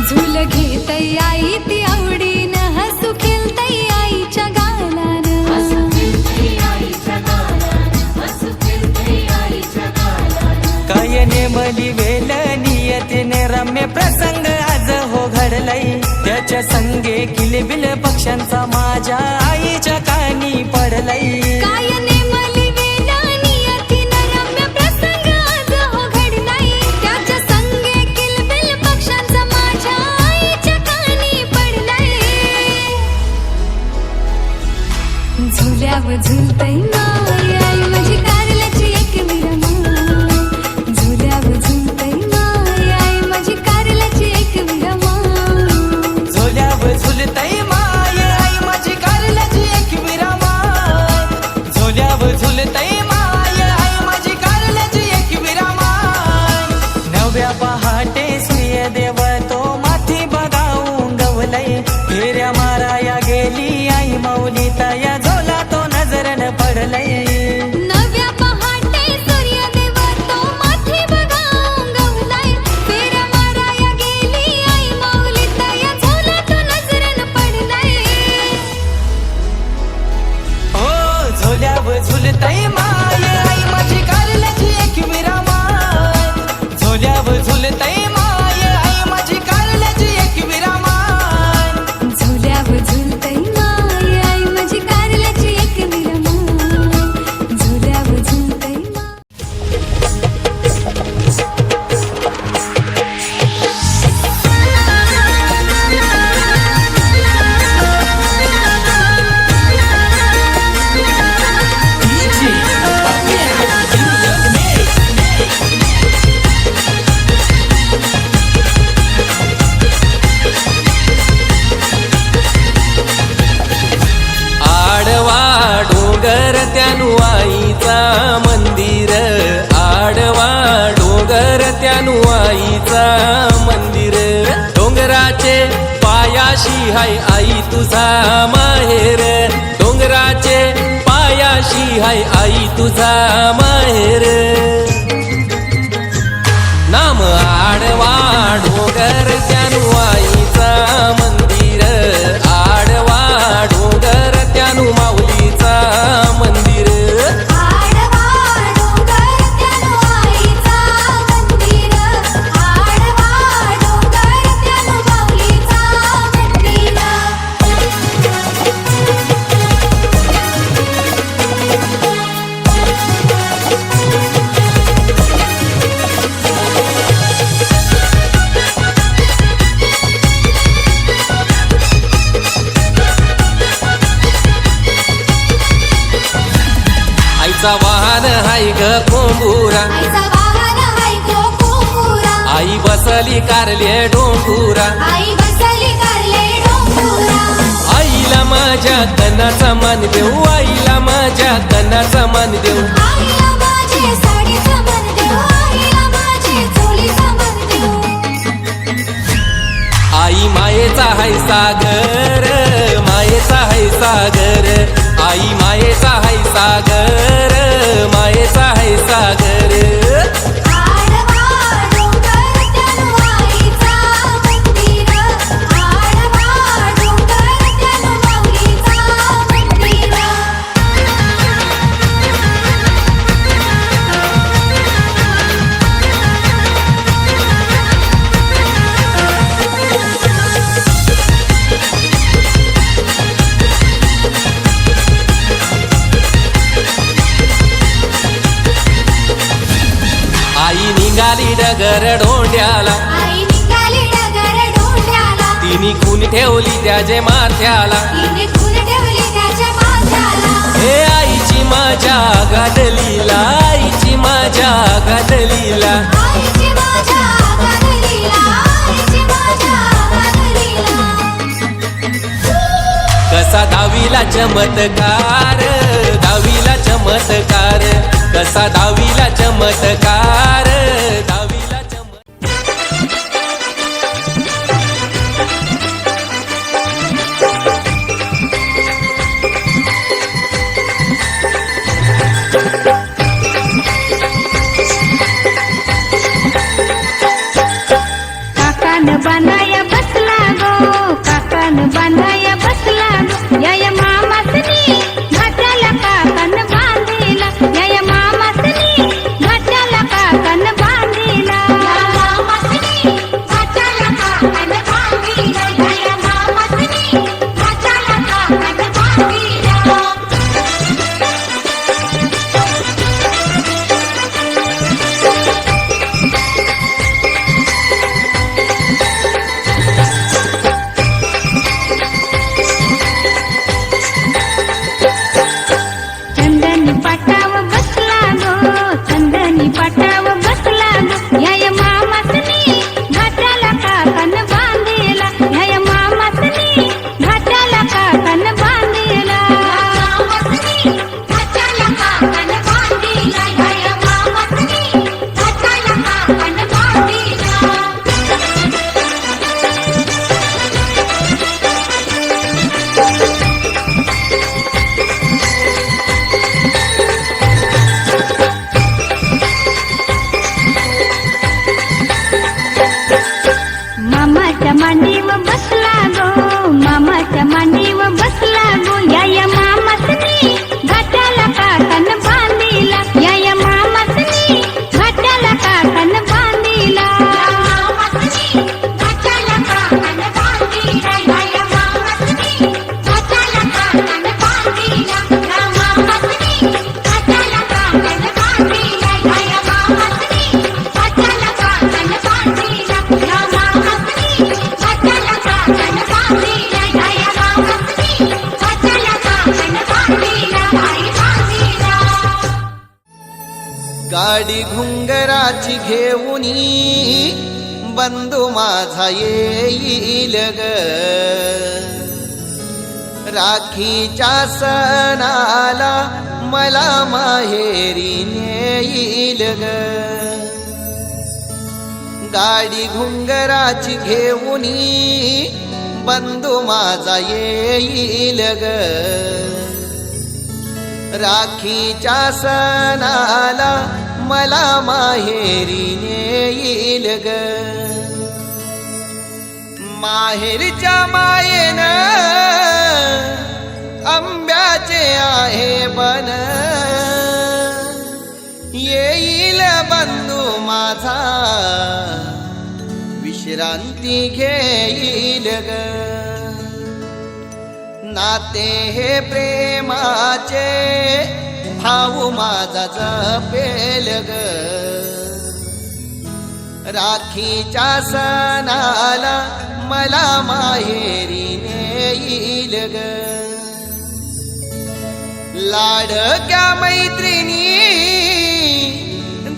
झुल घेतई आई ती आवडीनं हसू खेळतई आईच्या गालानं काय नेमली वेल नियतीने रम्य प्रसंग आज हो घडलाई त्याच्या संगे किलबिल पक्ष्यांचा माझ्या आईच्या कानी पडलाई काय नेमली वेल नियतीनं रम्य प्रसंग आज हो घडलाई त्याच्या संगे किलबिल पक्ष्यांचा माझ्या आईच्या कानी पडलाई झुल्यावर झुलतई माय आई माझी कारल्याची एक विरमाय झुल्यावर झुलतई माय आई माझी कारल्याची एक विरमाय झोल्यावर झुलतई माय आई माझी कारल्याची एक विरामाय झोल्यावर झुलतई माय आई माझी कारल्याची एक विरामाय नव्या पहाटे सूर्यदेव तो माथी बघावून गवलई फेऱ्या माराया गेली आई माऊली तया झोला तो नजरन पडलई नव्या पहाटे सूर्यदेव तो माथी बघावून गवलाई फेऱ्या माराया गेली आई माऊली तया झोला तो नजरन पडलाई ओ झोल्यावर झुलतई माय आई माझी कारल्याची एक विरामाय झोल्यावर झुलतई माय आई माझी कारल्याची एक विरामाय झुल्यावर झुलतई माय आई माझी कारल्याची एक विरमाय झुल्यावर झुलतई माय आडवा डोंगर त्यानु आईचा मंदिर आडवा डोंगर त्यानु आईचा मंदिर डोंगराचे पायाशी हाय आई तुझा माहेर डोंगराचे पायाशी हाय आई तुझा माहेर नाम आडवा डोंगर त्यानु आईचा मंदिर आडवा डोंगर त्यानु माऊलीचा मंदिर आडवा डोंगर त्यानु आईचा मंदिर आडवा डोंगर त्यानु माऊलीचा मंदिर आईचा वाहन हाय ग कोंबुरा आईचा वाहन हाय गो कोपुरा आई बसली कारले डोंगुरा आई बसली कारले डोंगुरा आईला माझ्या कणाचा मान देऊ आईला माझ्या कणाचा मान देऊ आईला माझे साडीचा मन देऊ आईला माझे चोळीचा मन देऊ आई मायेचा हाय सागर मायेचा हाय सागर आई मायेचा हाय सागर मायेचा हाय सागर आडवा डोंगर त्यानु आईचा मंदिर आडवा डोंगर त्यानु माऊलीचा मंदिर आई निघाली डगर डोंड्याला आई निघाली डगर डोंड्याला तिने खून ठेवली त्याचे माथ्याला तिने खून ठेवली त्याच्या माथ्याला हे आईची माझ्या गादलीला आईची माझ्या गादलीला आईची माझ्या गादलीला आईची माझ्या गादलीला कसा दावीला चमत्कार दावीला चमत्कार कसा दावीला चमत्कार दावीला बांधाया बसला गो या मामासनी घाटाला काकण बांधिला या मामासनी घाटाला काकण बांधिला मामासनी घाटाला काकण बांधिला या मामासनी घाटाला काकण बांधिला चंदनी पाटाव बसला गो चंदनी पाटाव बसला गो या मामासनी घाटाला काकण बांधिला या मामासनी घाटाला काकण बांधिला मामासनी घाटाला काकण बांधिला या मामासनी घाटाला काकण बांधिला मामाच्या मांडीव बसला गो मामाच्या मांडीव बसला गो या मामासनी घाटाला काकण बांधिला या मामासनी घाटाला काकण बांधिला मामासनी घाटाला काकण बांधिला या मामासनी घाटाला काकण बांधिला या मामासनी घाटाला काकण बांधिला या मामासनी घाटाला काकण बांधिला या मामासनी घाटाला काकण बांधिला या मामासनी घाटाला काकण बांधिला आई बांधिला गाडी घुंगराची घेऊनी बंधू माझा येईल ग राखीच्या सणाला मला माहेरी नेईल ग गाडी घुंगराची घेऊनी बंधू माझा येईल ग राखीच्या सणाला मला माहेरी नेईल ग माहेरच्या मायेनं आंब्याचे आहे बन येईल बंधू माझा विश्रांती घेईल ग नाते हे प्रेमाचे भाऊ माझा जपेल ग राखीच्या सणाला मला माहेरी नेईल ग लाडक्या मैत्रिणी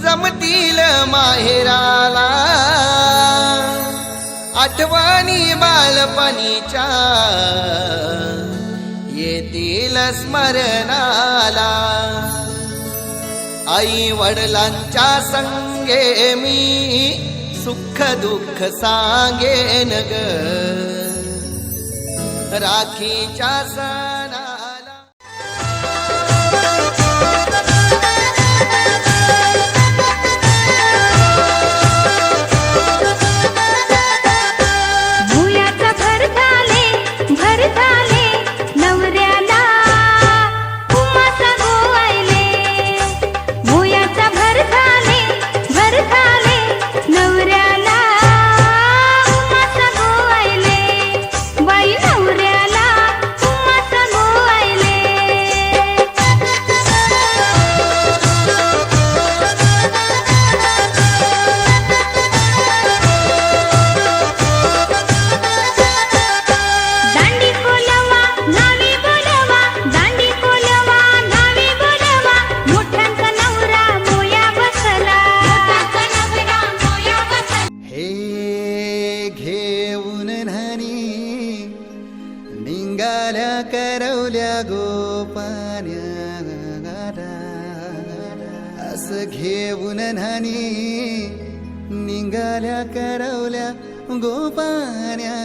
जमतील माहेराला आठवणी बालपणीच्या येतील स्मरणाला आई वडिलांच्या संगे मी सुख दुःख सांगेन ग राखीच्या सणाला भुयाचा भर झाले नवऱ्याला उमासा गोवायले भुयाचा भर झाले नवऱ्याला उमासा गोवायले बाई नवऱ्याला उमासा गोवायले दांडी कोलवा नावी बोलवा दांडी कोलवा नावी बोलवा मोठ्यांचा नवरा मोया बसला हे घेऊन न्हाणी निंगाल्या करवल्या गोपान्या असं घेऊन न्हाणी निंगाल्या करवल्या गोपान्याला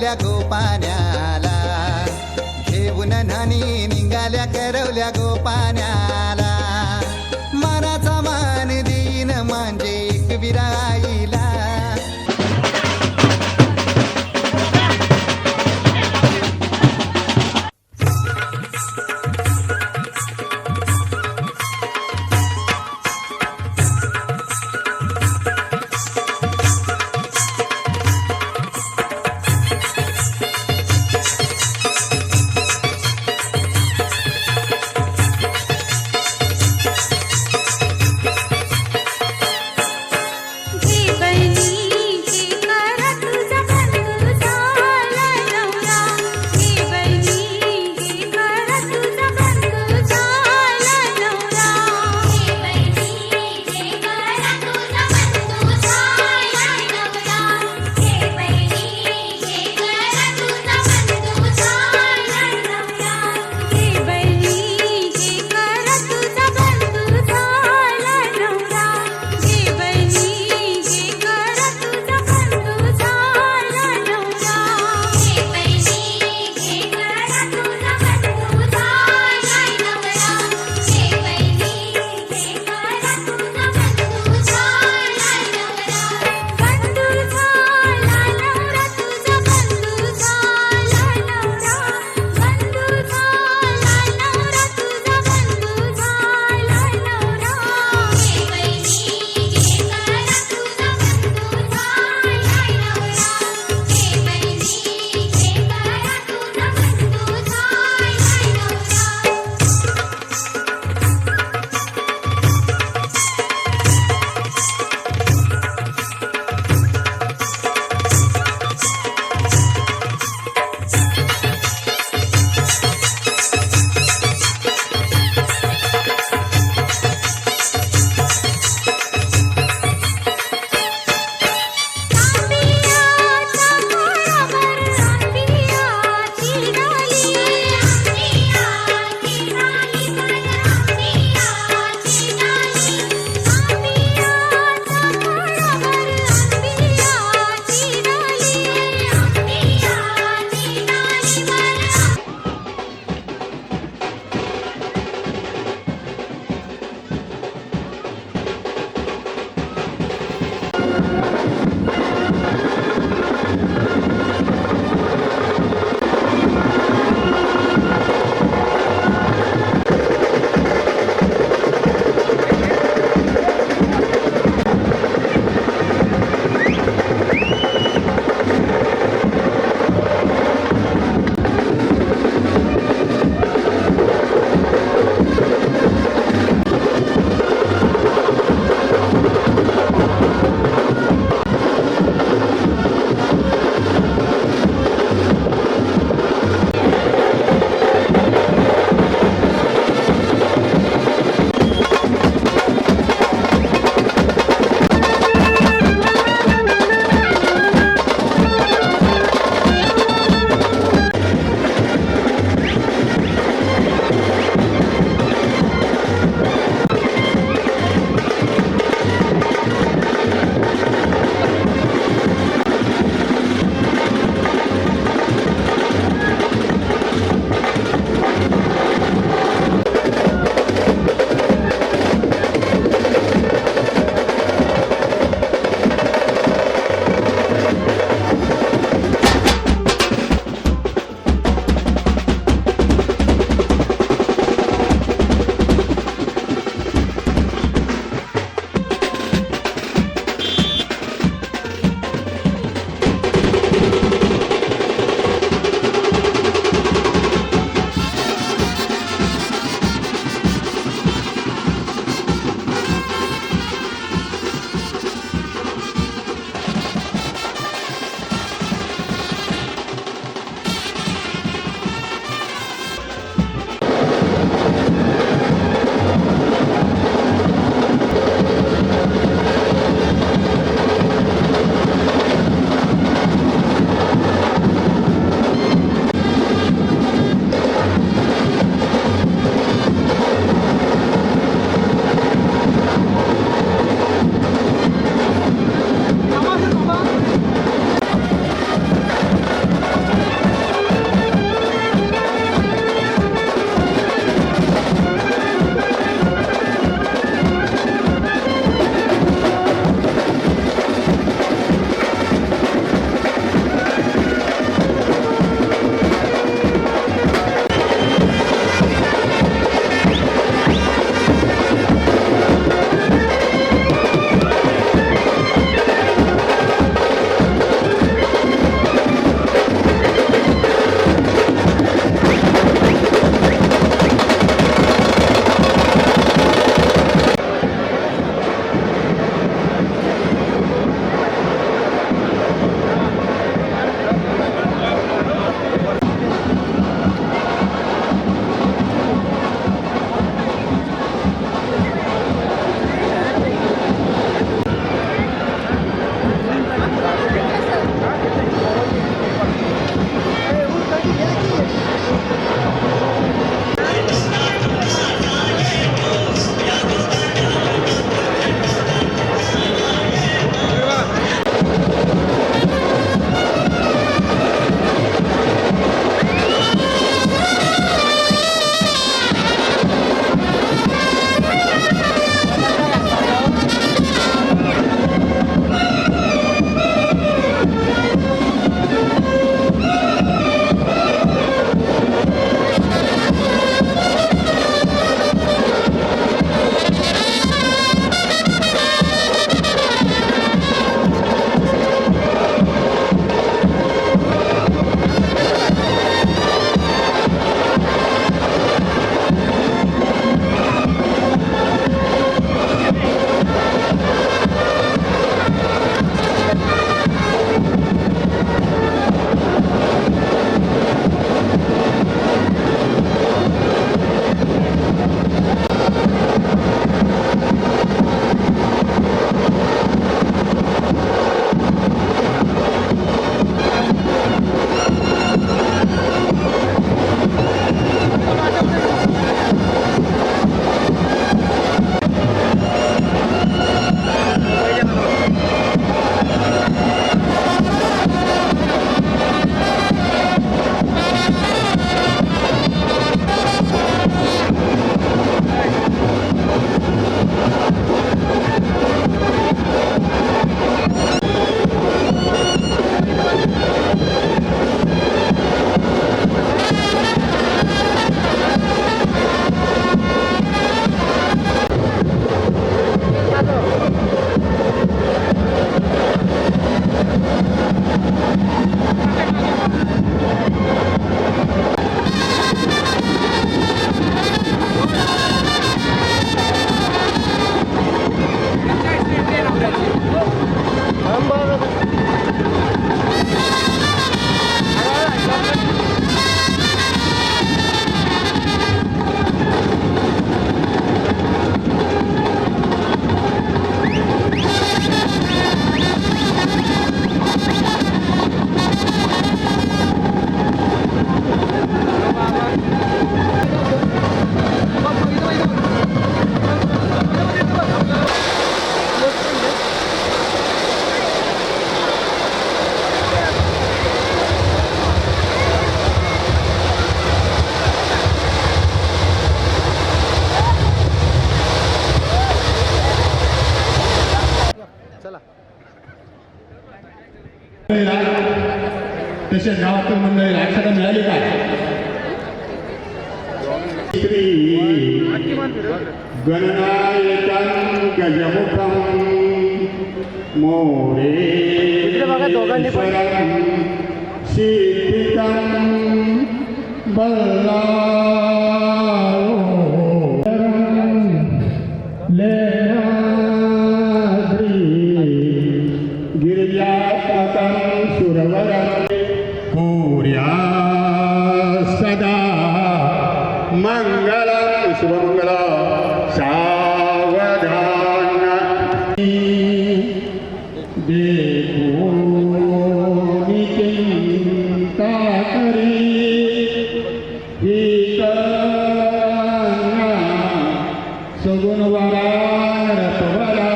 करवल्या गोपाण्याला घेऊन न्हाणी निघाल्या करवल्या गोपाण्याला मानाचा मान देईन म्हणजे एकविरा आईला सदस्य गावातील मंडळी अक्षता मिळाली का? श्री गणनायकं गजमुखं मोरेश्वरं सिद्धितं बल्लाळं लेहाद्री गिरिजात्मकं सुरवरं कुर्या सदा मंगलम शुभमंगल सावधान देखो चिंता करी ही कन्या सगुणवान रतवरा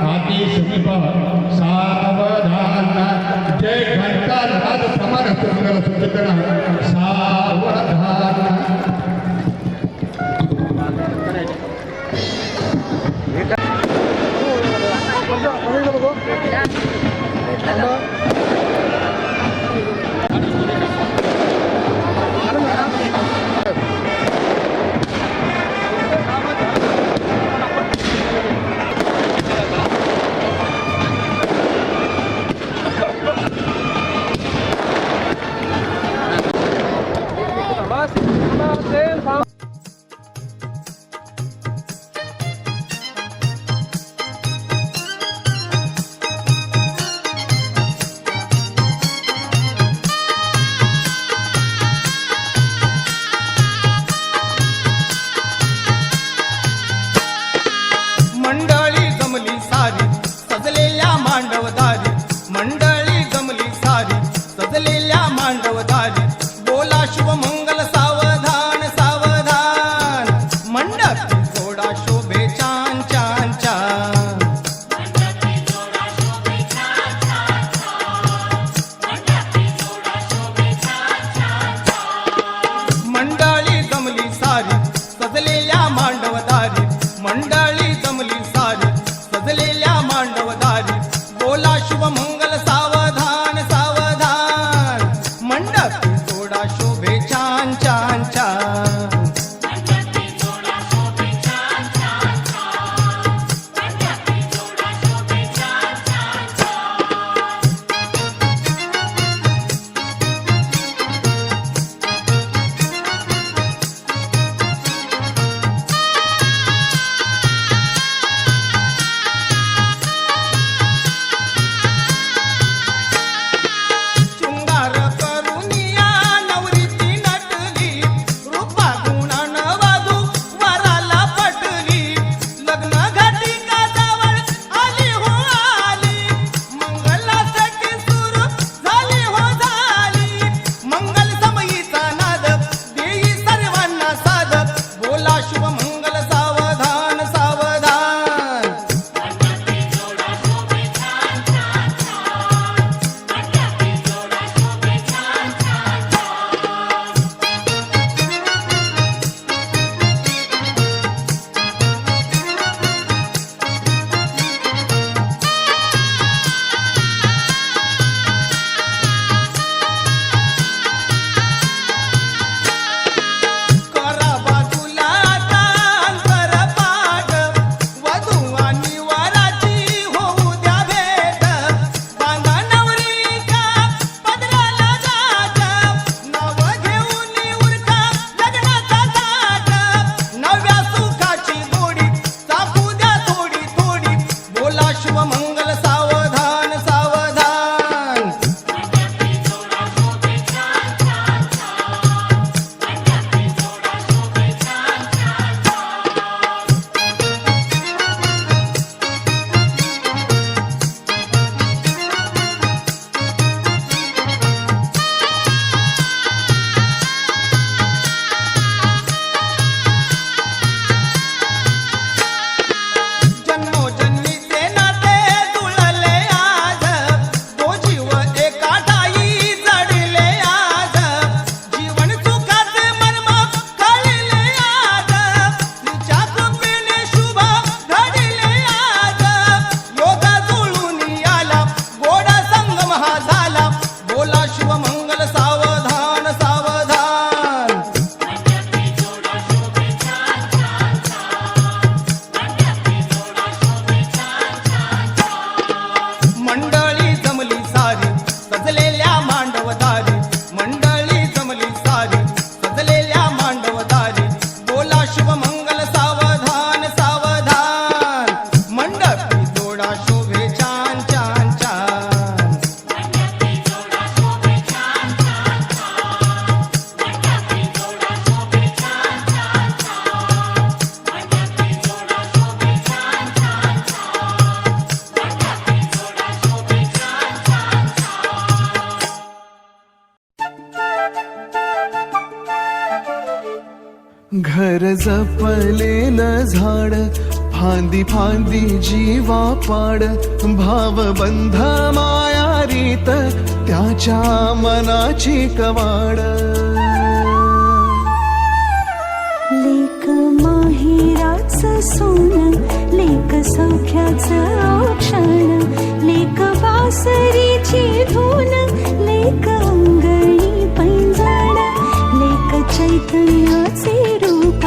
हाती समीप सावधान जय घंटा राज समान मंगल सूचना सावधान मंडळी जमली सारी सजलेल्या मांडवदारी मंडळी जमली सारी सजलेल्या मांडवदारी बोला शुभमंगल सावधान सावधान मंडपी जोडा शोभे छान छान छान मंडळी जमली सारी सजलेल्या मांडवदारी मंडळी जमली सारी सजलेल्या मांडवदारी बोला शुभमंगल सावधान सावधान मंडपी जोडा शोभे छान घर जपलेलं झाड फांदी फांदी जीवा पाड भावबंध मायारीत त्याच्या मनाची कवाड लेक माहेराचं सोनं लेक सौख्याचं औक्षण लेक वासरीची धून लेक अंगणी पैंजण लेक चैतन्याचे रूप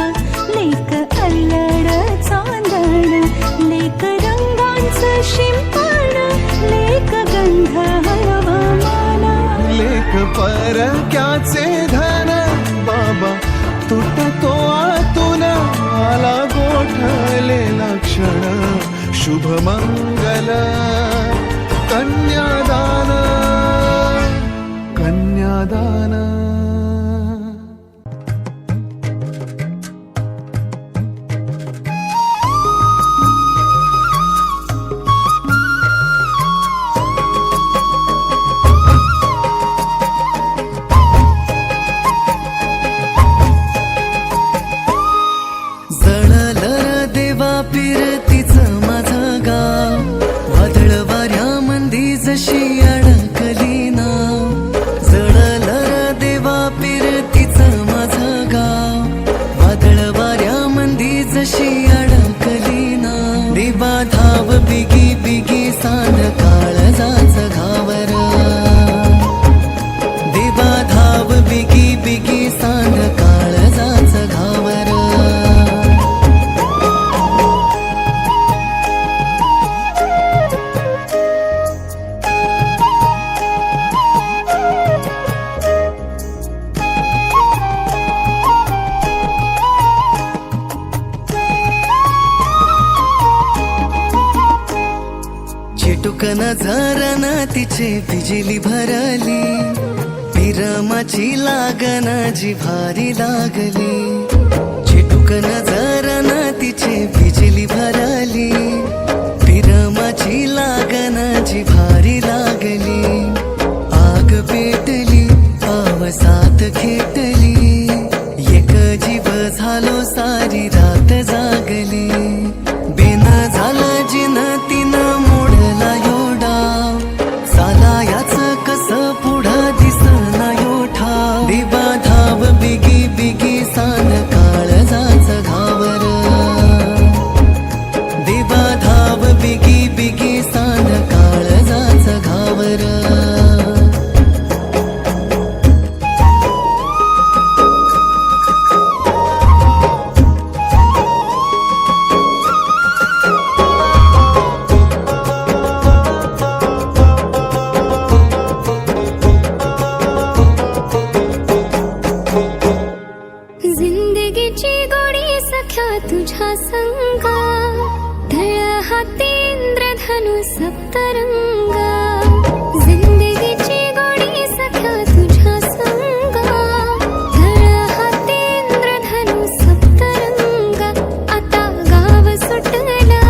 लेक अल्लड चांदण लेक रंगांचं शिंपण लेक गंध हवामान लेक परक्याचे धन बाबा तुटतो आतून आला गोठलेला क्षण शुभमंगल कन्यादान कन्यादान फिरतीचं माझं गाव वादळ वाऱ्यामंदी जशी अडकली नाव जळलं देवा फिरतीचं माझं गाव वादळ वाऱ्यामंदी जशी अडकली नाव देवा धाव बिगी बिगी सांड काळजाचं घावर देवा धाव बिगी बिगी सांड काळजाचं घावर चिटुक नजरन तिचे बिजली भरली पिरमाची लागन जी भारी लागली चिटुक नजरन तिचे बिजली भरली पिरमाची लागन जी भारी लागली आग पेटली पावसात खेटली एक जीव झालो सारी रात जागली बेन झालं जिन तिनं मोडला योडा साला याच कस पुढं दिसना योठा देवा धाव बिगी बिगी सांड काळजाचं घावर देवा धाव बिगी बिगी सांड काळजाचं घावर जिंदगीची गोडी सख्या तुझ्या संगा तळ हाती इंद्रधनु सप्तरंगा जिंदगीची गोडी सख्या तुझ्या संगा तळ हाती इंद्रधनु सप्तरंगा आता गाव सुटला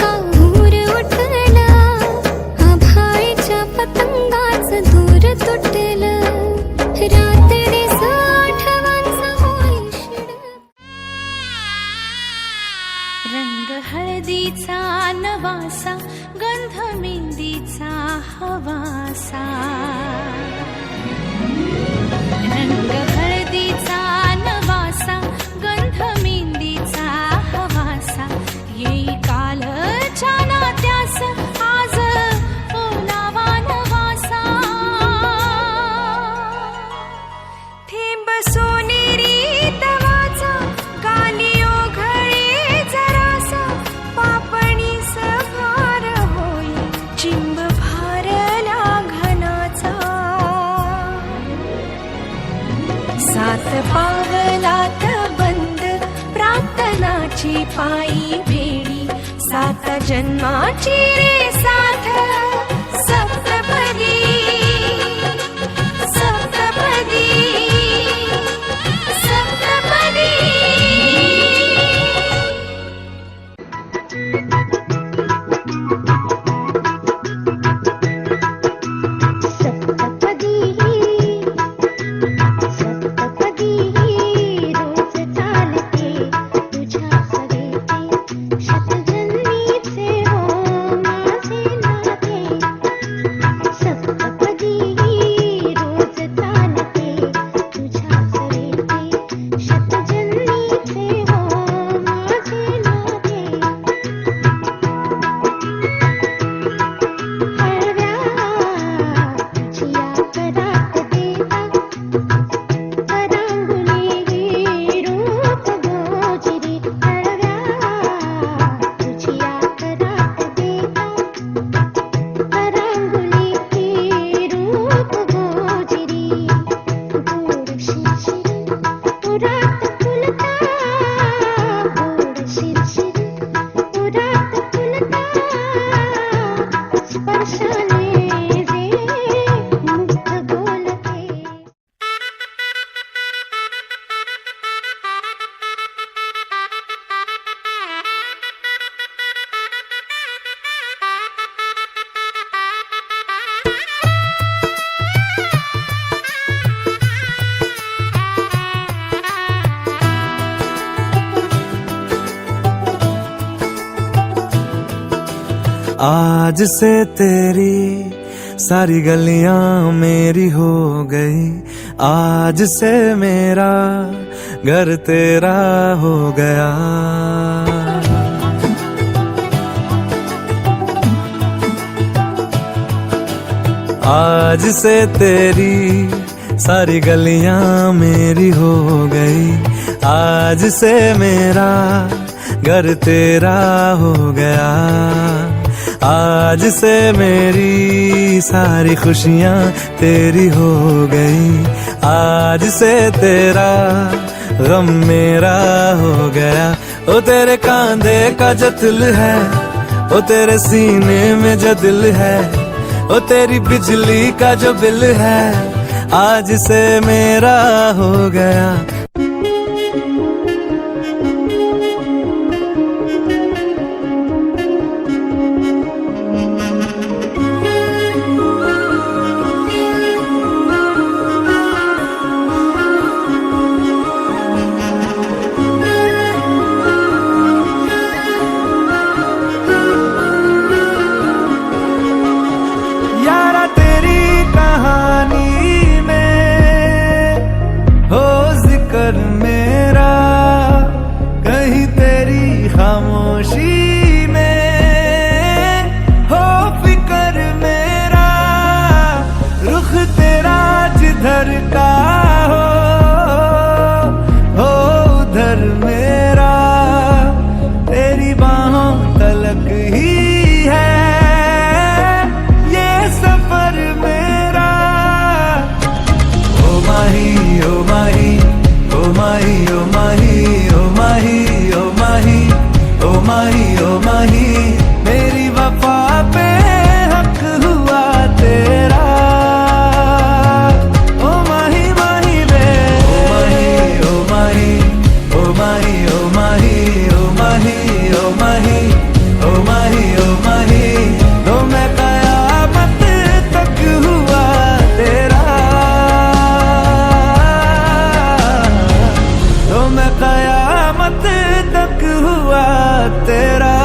काहूर उठला आभाळीच्या पतंगाचं दूर तुटलं रात्री आठवांचा होई शिड रंग हळदीचा नवासा गंध मेहंदीचा हवासा रंग हळदीचा नवासा गंध मेहंदीचा हवासा येई कालच्या नात्यास आज ओलावा नवासा थेंब सोनेरी तवाचा गाली ओघळे जरासा पापणी सभार होई चिंब भारला घनाचा सात पावलात बंद प्रार्थनाची पायी भेडी सात जन्माची रे साथ सप्तपदी सप्तपदी सप्तपदी सप्तपदी सप्तपदी रोज चालते करांगुली रूप गोजरी अरव्या तुझी आकरात देखा करांगुली रूप गोजरी गोड शिरशिरी उरात फुलता गोड शिरशिरी उरात फुलता स्पर्शाने रे मुग्ध बोलते आज से तेरी सारी गलियां मेरी हो गई, आज से मेरा घर तेरा हो गया। आज से तेरी सारी गलियां मेरी हो गई, आज से मेरा घर तेरा हो गया। आज से मेरी सारी खुशियां तेरी हो गई, आज से तेरा गम मेरा हो गया। ओ तेरे कांधे का जो दिल है, ओ तेरे सीने में जो दिल है, ओ तेरी बिजली का जो बिल है, आज से मेरा हो गया। यारा तेरी कहानी में हो जिक्र मेरा, कहीं तेरी खामोशी में हो फिक्र मेरा। रुख तेरा जिधर का हो उधर मेरा, तेरी बाहों तलक ही है ये सफर मेरा। ओ माही ओ माही ओ माही ओ माही ओ माही ओ माही ओ माही ओ माही, मेरी वफा पे हक हुआ तेरा। ओ माही माही रे ओ माही ओ माही ओ माही ओ माही ओ माही ओ माही ओ माही, तो मैं कयामत तक हुआ तेरा, तो मैं कयामत तक हुआ तेरा।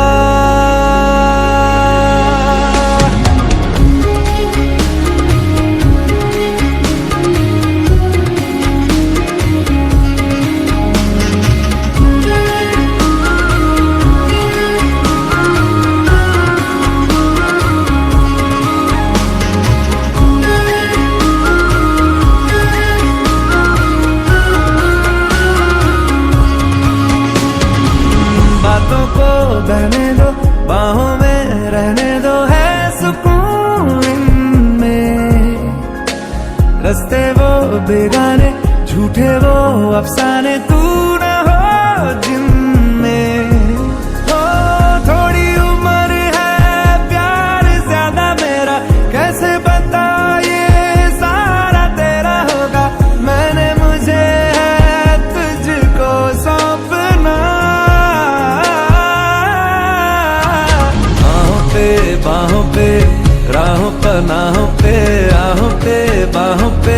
बातों को बहने दो, बाहों में रहने दो, है सुकून इनमें। रस्ते वो बेगाने, झूठे वो अफसाने, तू न हो जिनमें। ओ थोड़ी उम्र है, प्यार ज्यादा मेरा, कैसे बता ये सारा तेरा होगा। मैंने मुझे है तुझको सौंपना, बाहों पे राहों पनाहों पे, आहों पे बाहों पे,